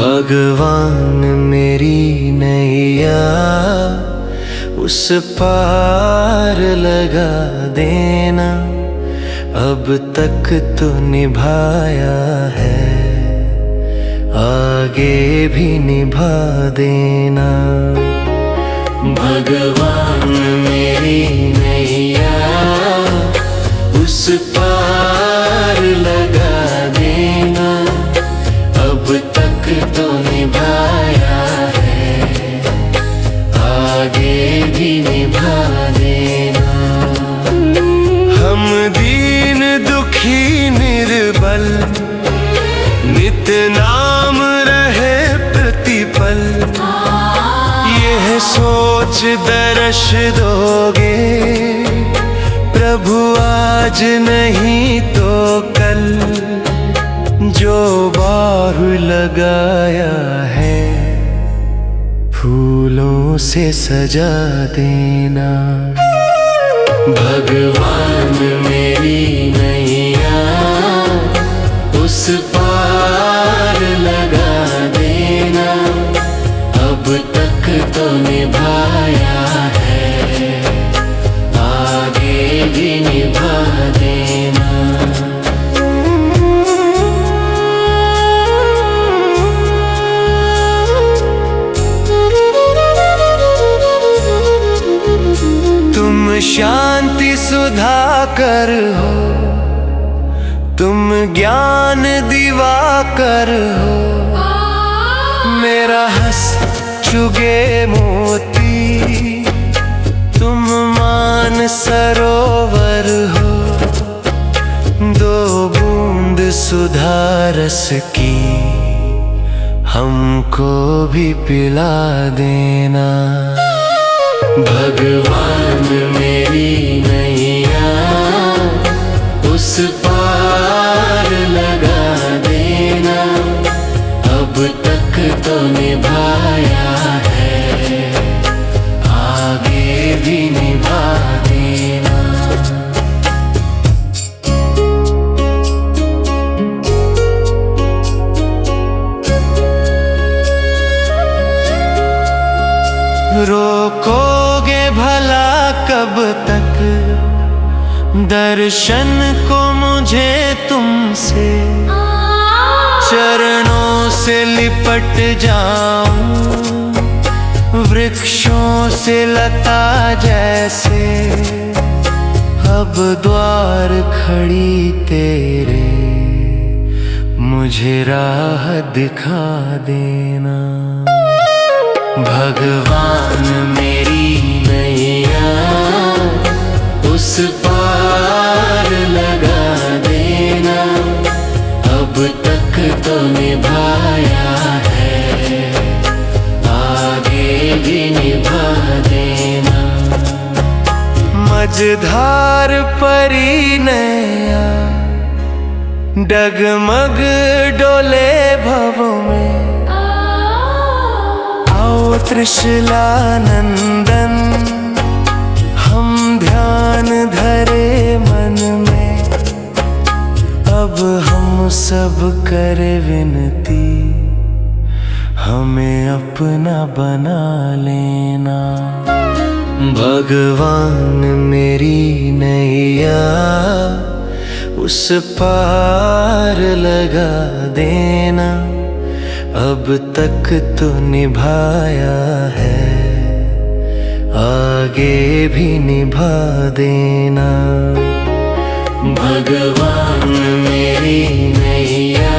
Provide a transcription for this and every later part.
भगवान मेरी नैया उस पार लगा देना। अब तक तो निभाया है, आगे भी निभा देना। भगवान मेरी नैया उस पार लगा देना। अब तक तो निभाया है, आगे भी निभा देना। हम दीन दुखी निर्बल, नित नाम रहे प्रतिपल। यह सोच दर्श दोगे प्रभु आज नहीं तो कल। जो बाहु लगाया है फूलों से सजा देना। भगवान मेरी नैया उस पार लगा देना। अब तक तो निभाया है, आगे भी निभा देना। तुम शांति सुधाकर हो, तुम ज्ञान दिवाकर हो। मेरा हंस चुगे मोती, तुम मान सरोवर हो। दो बूंद सुधा रस की हमको भी पिला देना। भगवान मेरी नैया उस पार लगा देना। अब तक तो निभाया है, आगे भी निभा देना। रोकोगे भला कब तक दर्शन को मुझे तुमसे। चरणों से लिपट जाऊं वृक्षों से लता जैसे। अब द्वार खड़ी तेरे मुझे राह दिखा देना। भगवान मेरी नैया उस पार लगा देना। अब तक तो निभाया है, आगे भी निभा देना। मझधार परी नैया डगमग डोले भव में। त्रिशला नंदन हम ध्यान धरे मन में। अब हम सब करे विनती, हमें अपना बना लेना। भगवान मेरी नैया उस पार लगा देना। अब तक तो निभाया है, आगे भी निभा देना। भगवान मेरी नैया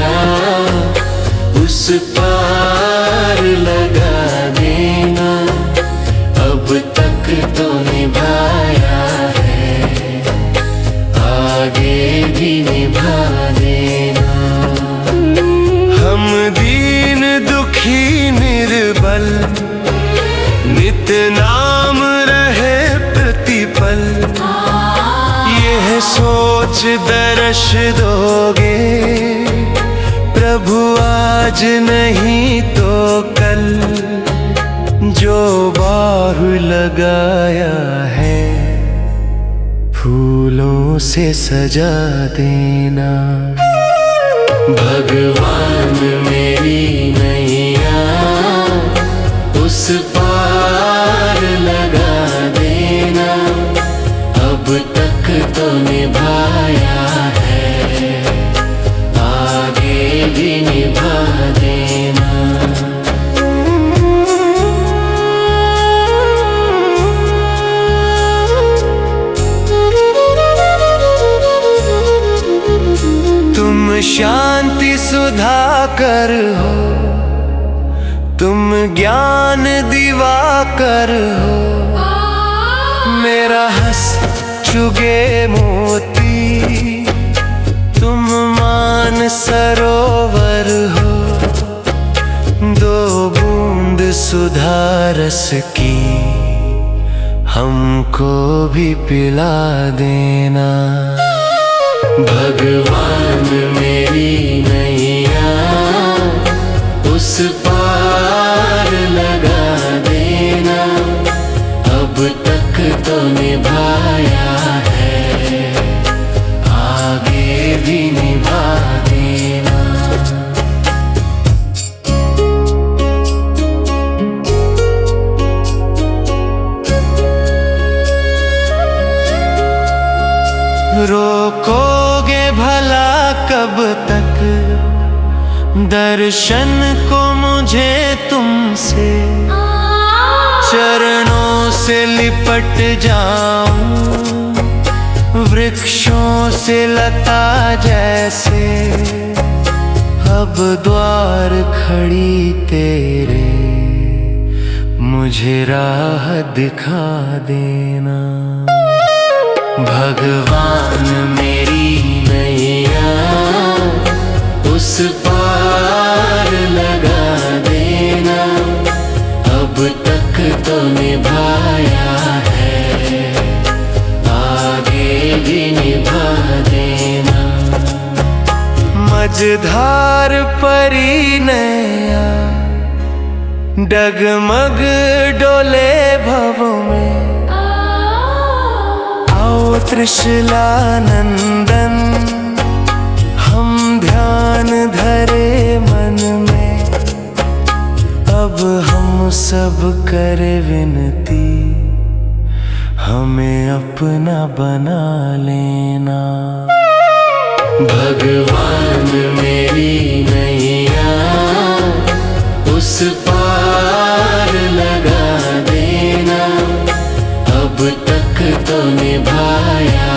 उस पार लगा देना। अब तक तो निभाया है, आगे भी निभा देना। हम दीन दुखी निर्बल, नित नाम रहे प्रतिपल। यह सोच दर्श दोगे प्रभु आज नहीं तो कल। जो बाहु लगाया है फूलों से सजा देना। भगवान मेरी नहीं उस पार लगा देना, अब तक तो निभाया है, आगे भी निभा देना। तुम शांति सुधाकर हो, तुम ज्ञान दिवाकर हो, मेरा हंस चुगे मोती, तुम मान सरोवर हो, दो बूंद सुधा रस की हमको भी पिला देना। भगवान मेरी नैया उस पार लगा देना, अब तक तो निभाया है, आगे भी निभा देना। रोकोगे भला कब तक दर्शन को मुझे तुमसे, चरणों से लिपट जाऊं वृक्षों से लता जैसे, अब द्वार खड़ी तेरे मुझे राह दिखा देना। भगवान मेरी नैया उस पार लगा देना, अब तक तो निभाया है, आगे भी निभा देना। मझधार परी नैया डगमग डोले भव में, त्रिशला नंदन हम ध्यान धरे मन में, अब हम सब करे विनती, हमें अपना बना लेना। भगवान मेरी नैया उस पार लगा देना, अब तक तो निभाया